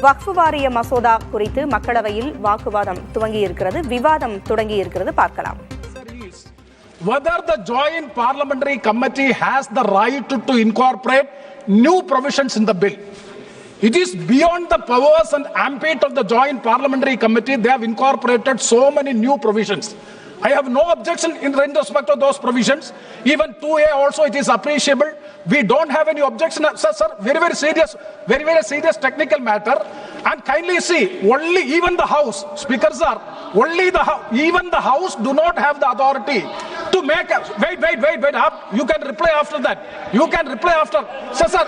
வக்ஃப் வாரிய மசோதா குறித்து மக்களவையில் வாக்குவாதம் துவங்கியிருக்கிறது, விவாதம் தொடங்கியிருக்கிறது. பார்க்கலாம். Whether the joint parliamentary committee has the right to incorporate new provisions in the bill. It is beyond the powers and ambit of the joint parliamentary committee. They have incorporated so many new provisions. I have no objection in respect of those provisions. Even 2A also it is appreciable. We don't have any objection. Sir, very serious technical matter. And kindly see, only even the House, speakers are, even the House do not have the authority to make wait up. You can reply after that. You can reply after. Sir,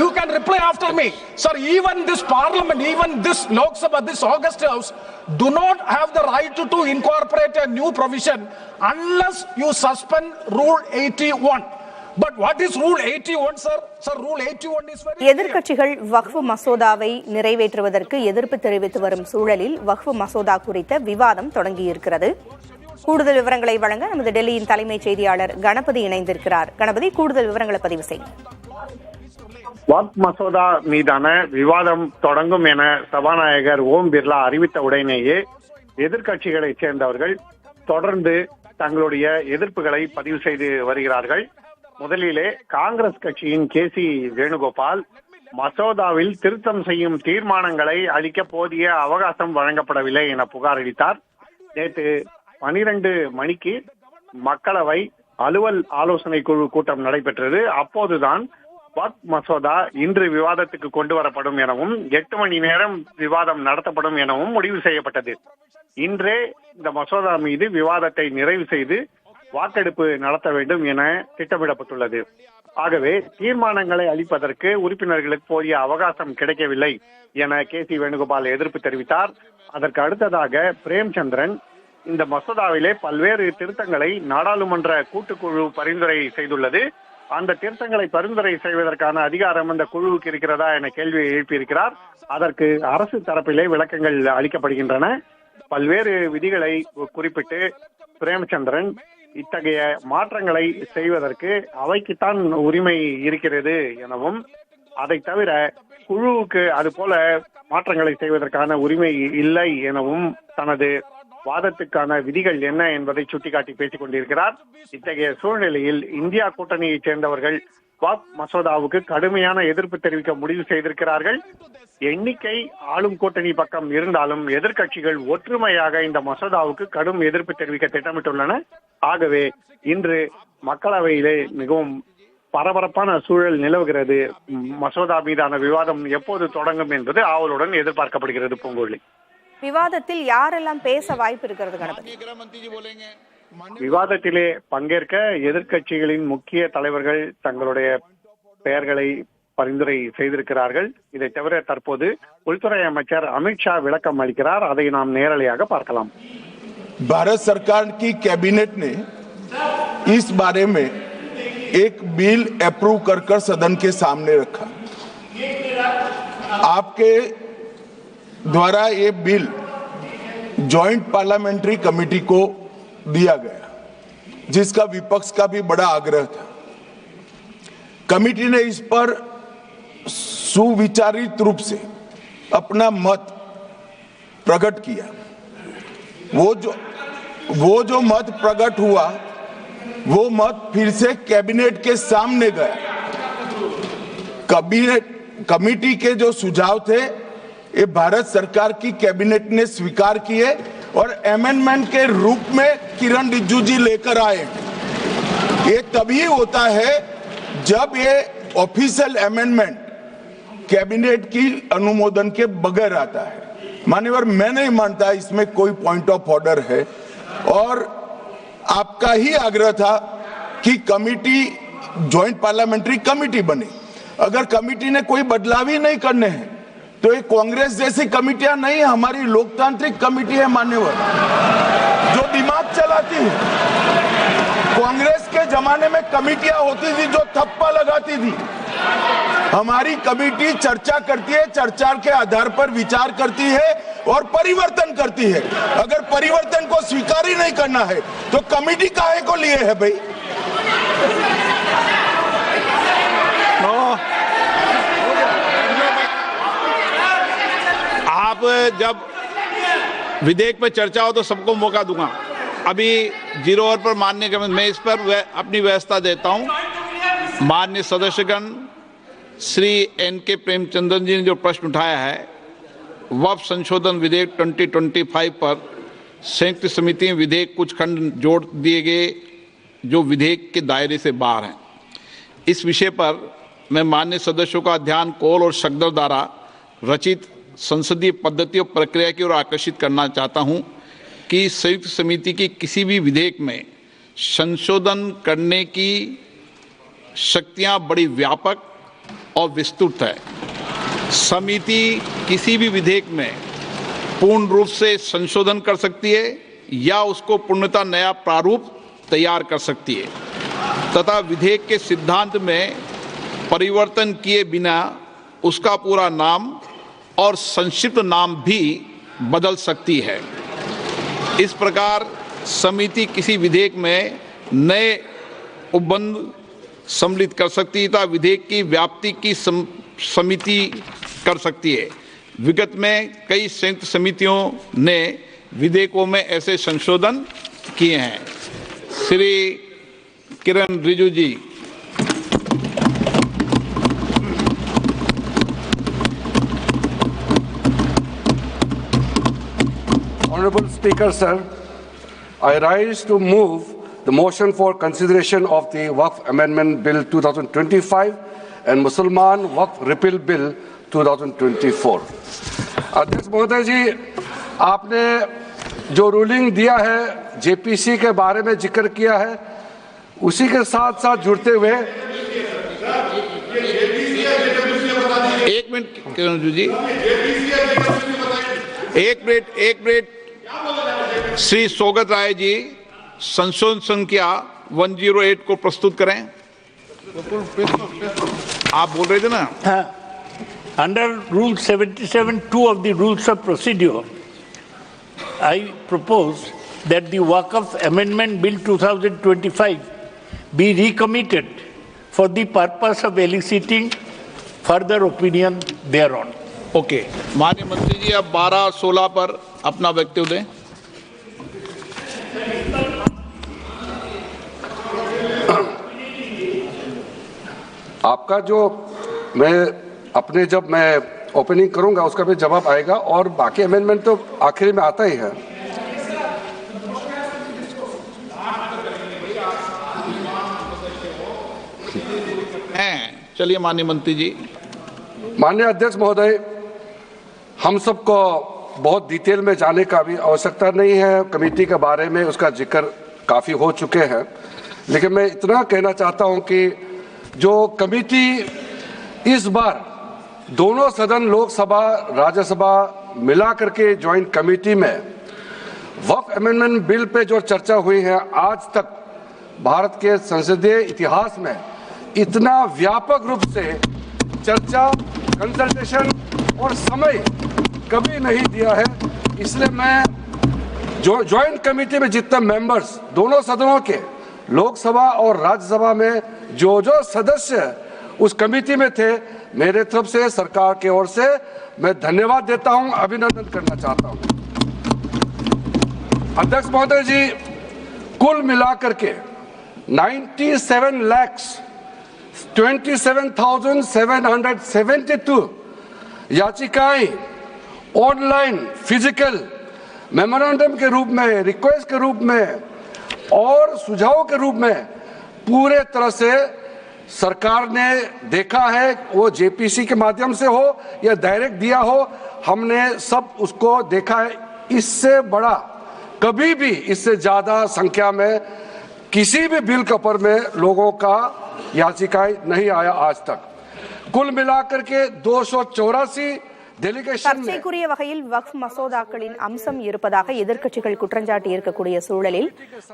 you can reply after me. Sir, even this parliament, even this Lok Sabha, this August House do not have the right to incorporate a new provision unless you suspend Rule 81. But what is Rule 81, sir? Sir, Rule 81 is very எதிர்க்கட்சிகள் வக்ஃப் மசோதாவை நிறைவேற்றுவதற்கு எதிர்ப்பு தெரிவித்து வரும் சூழலில் வக்ஃப் மசோதா குறித்த விவாதம் தொடங்கியிருக்கிறது. கூடுதல் விவரங்களை வழங்க நமது டெல்லியின் தலைமைச் செய்தியாளர் கணபதி இணைந்திருக்கிறார். கணபதி, கூடுதல் விவரங்களை பதிவு செய்யும். வக்ஃப் மசோதா மீதான விவாதம் தொடங்கும் என சபாநாயகர் ஓம் பிர்லா அறிவித்த உடனேயே எதிர்க்கட்சிகளைச் சேர்ந்தவர்கள் தொடர்ந்து தங்களுடைய எதிர்ப்புகளை பதிவு செய்து வருகிறார்கள். முதலிலே காங்கிரஸ் கட்சியின் KC வேணுகோபால் மசோதாவில் திருத்தம் செய்யும் தீர்மானங்களை அளிக்க போதிய அவகாசம் வழங்கப்படவில்லை என புகார் அளித்தார். நேற்று 12 மணிக்கு மக்களவை அலுவல் ஆலோசனை குழு கூட்டம் நடைபெற்றது. அப்போதுதான் வக்ஃப் மசோதா இன்று விவாதத்துக்கு கொண்டு வரப்படும் எனவும் 8 மணி நேரம் விவாதம் நடத்தப்படும் எனவும் முடிவு செய்யப்பட்டது. இன்றே இந்த மசோதா மீது விவாதத்தை நிறைவு செய்து வாக்கெடுப்பு நடத்த வேண்டும் என திட்டமிடப்பட்டுள்ளது. ஆகவே தீர்மானங்களை அளிப்பதற்கு உறுப்பினர்களுக்கு போதிய அவகாசம் கிடைக்கவில்லை என KC வேணுகோபால் எதிர்ப்பு தெரிவித்தார். அதற்கு அடுத்ததாக பிரேம்சந்திரன் இந்த மசோதாவிலே பல்வேறு திருத்தங்களை நாடாளுமன்ற கூட்டுக்குழு பரிந்துரை செய்துள்ளது. அந்த திருத்தங்களை பரிந்துரை செய்வதற்கான அதிகாரம் அந்த குழுவுக்கு இருக்கிறதா என கேள்வியை எழுப்பியிருக்கிறார். அதற்கு அரசு தரப்பிலே விளக்கங்கள் அளிக்கப்படுகின்றன. பல்வேறு விதிகளை குறிப்பிட்டு பிரேமச்சந்திரன் இத்தகைய மாற்றங்களை செய்வதற்கு அவைக்குத்தான் உரிமை இருக்கிறது எனவும், அதை தவிர குழுவுக்கு அது போல மாற்றங்களை செய்வதற்கான உரிமை இல்லை எனவும் தனது வாதத்துக்கான விதிகள் என்ன என்பதை சுட்டிக்காட்டி பேசிக் கொண்டிருக்கிறார். இத்தகைய சூழ்நிலையில் இந்தியா கூட்டணியைச் சேர்ந்தவர்கள் வக்ஃப் மசோதாவுக்கு கடுமையான எதிர்ப்பு தெரிவிக்க முடிவு செய்திருக்கிறார்கள். எண்ணிக்கை ஆளும் கூட்டணி பக்கம் இருந்தாலும் எதிர்க்கட்சிகள் ஒற்றுமையாக இந்த மசோதாவுக்கு கடும் எதிர்ப்பு தெரிவிக்க திட்டமிட்டுள்ளன. ஆகவே இன்று மக்களவையிலே மிகவும் பரபரப்பான சூழல் நிலவுகிறது. மசோதா மீதான விவாதம் எப்போது தொடங்கும் என்பது ஆவலுடன் எதிர்பார்க்கப்படுகிறது. பூங்கோழி, விவாதத்தில் யாரெல்லாம் பேச வாய்ப்பு இருக்கிறது கணபதி? விவாதத்திலே பங்கேற்க எதிர்க்கட்சிகளின் முக்கிய தலைவர்கள் தங்களுடைய பெயர்களை பரிந்துரை செய்திருக்கிறார்கள். இதை தவிர தற்போது உள்துறை அமைச்சர் அமித்ஷா விளக்கம் அளிக்கிறார். அதை நாம் நேரலையாக பார்க்கலாம். भारत सरकार की कैबिनेट ने इस बारे में एक बिल अप्रूव कर सदन के सामने रखा। आपके द्वारा ये बिल जॉइंट पार्लियामेंट्री कमेटी को दिया गया, जिसका विपक्ष का भी बड़ा आग्रह था। कमेटी ने इस पर सुविचारित रूप से अपना मत प्रकट किया। वो जो मत प्रकट हुआ वो मत फिर से कैबिनेट के सामने गया। कमेटी के जो सुझाव थे ये भारत सरकार की कैबिनेट ने स्वीकार किए और अमेंडमेंट के रूप में किरण रिजिजू जी लेकर आए। ये तभी होता है जब ये ऑफिशियल अमेंडमेंट कैबिनेट की अनुमोदन के बगैर आता है। मान्यवर, मैं नहीं मानता इसमें कोई पॉइंट ऑफ ऑर्डर है और आपका ही आग्रह था कि कमेटी जॉइंट पार्लियामेंट्री कमेटी बने। अगर कमेटी ने कोई बदलाव ही नहीं करने हैं तो ये कांग्रेस जैसी कमेटियां नहीं, हमारी लोकतांत्रिक कमेटी है मान्यवर, जो दिमाग चलाती है। कांग्रेस के जमाने में कमेटियां होती थी जो थप्पा लगाती थी। हमारी कमेटी चर्चा करती है, चर्चा के आधार पर विचार करती है और परिवर्तन करती है। अगर परिवर्तन को स्वीकार ही नहीं करना है तो कमेटी काहे को लिए है भाई? जब विधेयक पे चर्चा हो तो सबको मौका दूंगा। अभी 0 ओवर पर माननीय के मैं इस पर अपनी व्यवस्था देता हूं। माननीय सदस्यगण श्री NK प्रेमचंद्रन जी ने जो प्रश्न उठाया है वक्फ संशोधन विधेयक 2025 पर संयुक्त समिति में विधेयक कुछ खंड जोड़ दिए गए जो विधेयक के दायरे से बाहर हैं। इस विषय पर मैं माननीय सदस्यों का ध्यान कौल और शब्दों द्वारा रचित संसदीय पद्धति और प्रक्रिया की ओर आकर्षित करना चाहता हूं कि संयुक्त समिति की किसी भी विधेयक में संशोधन करने की शक्तियां बड़ी व्यापक और विस्तृत है। समिति किसी भी विधेयक में पूर्ण रूप से संशोधन कर सकती है या उसको पूर्णतः नया प्रारूप तैयार कर सकती है तथा विधेयक के सिद्धांत में परिवर्तन किए बिना उसका पूरा नाम और संक्षिप्त नाम भी बदल सकती है। इस प्रकार समिति किसी विधेयक में नए उपबंध सम्मिलित कर सकती है तथा विधेयक की व्याप्ति की समिति कर सकती है। विगत में कई संयुक्त समितियों ने विधेयकों में ऐसे संशोधन किए हैं। श्री किरण रिजिजू जी। Honorable Speaker, sir, I rise to move the motion for consideration of the Waqf Amendment Bill 2025 and Musalman Waqf Repeal Bill 2024. अध्यक्ष महोदय जी, आपने जो रूलिंग दिया है जेपीसी के बारे में जिक्र किया है, उसी के साथ साथ जुड़ते हुए एक मिनट किरण जी, एक मिनट श्री सौगत राय जी संशोधन संख्या 108 को प्रस्तुत करें। आप बोल रहे थे ना? Under Rule 77(2) of the Rules of Procedure, I propose that the Waqf Amendment Bill 2025 be recommitted for the purpose of eliciting further opinion thereon. Okay, माननीय मंत्री जी अब 12-16 पर अपना वक्तव्य दें। आपका जो जब मैं ओपनिंग करूंगा उसका भी जवाब आएगा और बाकी अमेंडमेंट तो आखिरी में आता ही है। चलिए माननीय मंत्री जी। माननीय अध्यक्ष महोदय, हम सबको बहुत डिटेल में जाने का भी आवश्यकता नहीं है। कमेटी के बारे में उसका जिक्र काफ़ी हो चुके हैं, लेकिन मैं इतना कहना चाहता हूं कि जो कमेटी इस बार दोनों सदन लोकसभा राज्यसभा मिला करके ज्वाइंट कमेटी में वक्फ अमेंडमेंट बिल पे जो चर्चा हुई है, आज तक भारत के संसदीय इतिहास में इतना व्यापक रूप से चर्चा, कंसल्टेशन और समय कभी नहीं दिया है। इसलिए मैं जो ज्वाइंट कमेटी में जितने मेंबर्स दोनों सदनों के लोकसभा और राज्यसभा में जो सदस्य उस कमेटी में थे, मेरे तरफ से सरकार की ओर से मैं धन्यवाद देता हूं, अभिनंदन करना चाहता हूं। अध्यक्ष महोदय जी, कुल मिलाकर के 97,27,772 याचिकाएं ऑनलाइन, फिजिकल, मेमोरेंडम के रूप में, रिक्वेस्ट के रूप में और सुझाव के रूप में पूरे तरह से सरकार ने देखा है। वो जेपीसी के माध्यम से हो या डायरेक्ट दिया हो, हमने सब उसको देखा है। इससे बड़ा कभी भी, इससे ज्यादा संख्या में किसी भी बिल के ऊपर में लोगों का याचिकाएं नहीं आया आज तक। कुल मिलाकर के 284 சர்ச்சைக்குரிய வகையில் வக்ஃப் மசோதாக்களின் அம்சம் இருப்பதாக எதிர்க்கட்சிகள் குற்றஞ்சாட்டி இருக்கக்கூடிய சூழலில்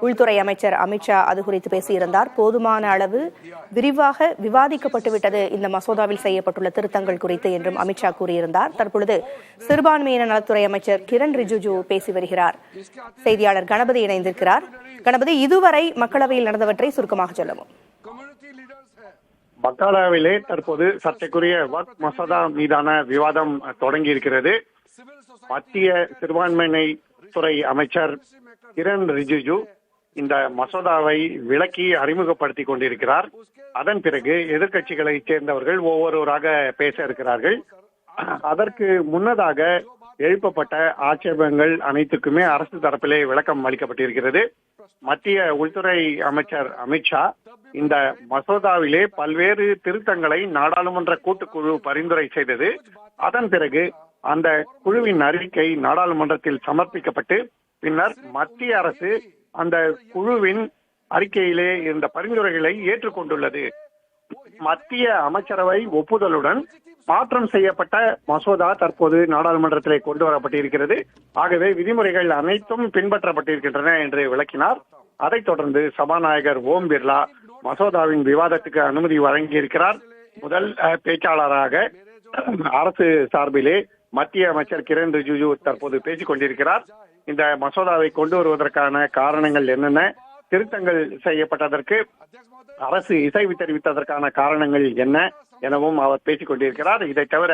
உள்துறை அமைச்சர் அமித்ஷா அது குறித்து பேசியிருந்தார். போதுமான அளவு விரிவாக விவாதிக்கப்பட்டுவிட்டது இந்த மசோதாவில் செய்யப்பட்டுள்ள திருத்தங்கள் குறித்து என்றும் அமித்ஷா கூறியிருந்தார். தற்பொழுது சிறுபான்மையின நலத்துறை அமைச்சர் கிரண் ரிஜிஜு பேசி வருகிறார். செய்தியாளர் கணபதி இணைந்திருக்கிறார். கணபதி, இதுவரை மக்களவையில் நடந்தவற்றை சுருக்கமாக சொல்லவும். மக்களவையிலே தற்போது சர்ச்சைக்குரிய வக்ஃப் மசோதா மீதான விவாதம் தொடங்கி இருக்கிறது. மத்திய சிறுபான்மையினை துறை அமைச்சர் கிரண் ரிஜிஜு இந்த மசோதாவை விளக்கி அறிமுகப்படுத்தி கொண்டிருக்கிறார். அதன் பிறகு எதிர்க்கட்சிகளைச் சேர்ந்தவர்கள் ஒவ்வொருவராக பேச இருக்கிறார்கள். அதற்கு முன்னதாக எழுப்பப்பட்ட ஆட்சேபங்கள் அனைத்துக்குமே அரசு தரப்பிலே விளக்கம் அளிக்கப்பட்டிருக்கிறது. மத்திய உள்துறை அமைச்சர் அமித்ஷா இந்த மசோதாவிலே பல்வேறு திருத்தங்களை நாடாளுமன்ற கூட்டுக்குழு பரிந்துரை செய்தது. அதன் பிறகு அந்த குழுவின் அறிக்கை நாடாளுமன்றத்தில் சமர்ப்பிக்கப்பட்டு பின்னர் மத்திய அரசு அந்த குழுவின் அறிக்கையிலே இருந்த பரிந்துரைகளை ஏற்றுக்கொண்டுள்ளது. மத்திய அமைச்சரவை ஒப்புதலுடன் மாற்றம் செய்யப்பட்ட மசோதா தற்போது நாடாளுமன்றத்திலே கொண்டு வரப்பட்டிருக்கிறது. ஆகவே விதிமுறைகள் அனைத்தும் பின்பற்றப்பட்டிருக்கின்றன என்று விளக்கினார். அதைத் தொடர்ந்து சபாநாயகர் ஓம் பிர்லா மசோதாவின் விவாதத்துக்கு அனுமதி வழங்கியிருக்கிறார். முதல் பேச்சாளராக அரசு சார்பிலே மத்திய அமைச்சர் கிரண் ரிஜிஜு தற்போது பேசிக் கொண்டிருக்கிறார். இந்த மசோதாவை கொண்டு வருவதற்கான காரணங்கள் என்னென்ன, திருத்தங்கள் செய்யப்பட்டதற்கு அரசு இசைவு தெரிவித்ததற்கான காரணங்கள் என்ன எனவும் அவர் பேசிக் கொண்டிருக்கிறார். இதை தவிர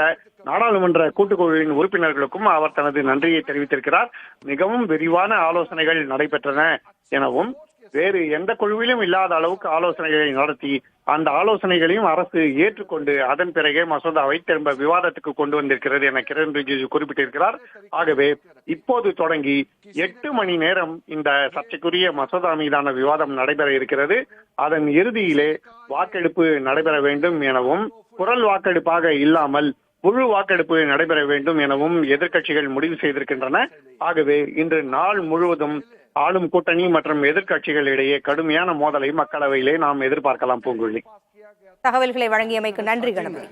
நாடாளுமன்ற கூட்டுக்குழுவின் உறுப்பினர்களுக்கும் அவர் தனது நன்றியை தெரிவித்திருக்கிறார். மிகவும் விரிவான ஆலோசனைகள் நடைபெற்றன எனவும் வேறு எந்த குழுவிலும் இல்லாத அளவுக்கு ஆலோசனைகளை நடத்தி அந்த ஆலோசனைகளையும் அரசு ஏற்றுக்கொண்டு அதன் பிறகே மசோதாவை திரும்ப விவாதத்துக்கு கொண்டு வந்திருக்கிறது என கிரண் ரிஜிஜு குறிப்பிட்டிருக்கிறார். ஆகவே இப்போது தொடங்கி 8 மணி நேரம் இந்த சர்ச்சைக்குரிய மசோதா மீதான விவாதம் நடைபெற இருக்கிறது. அதன் இறுதியிலே வாக்கெடுப்பு நடைபெற வேண்டும் எனவும் குரல் வாக்கெடுப்பாக இல்லாமல் குழு வாக்கெடுப்பு நடைபெற வேண்டும் எனவும் எதிர்க்கட்சிகள் முடிவு செய்திருக்கின்றன. ஆகவே இன்று நாள் முழுவதும் ஆளும் கூட்டணி மற்றும் எதிர்க்கட்சிகள் இடையே கடுமையான மோதலை மக்களவையிலே நாம் எதிர்பார்க்கலாம். பூங்குழலி, தகவல்களை வழங்கியமைக்கு நன்றி கணபதி.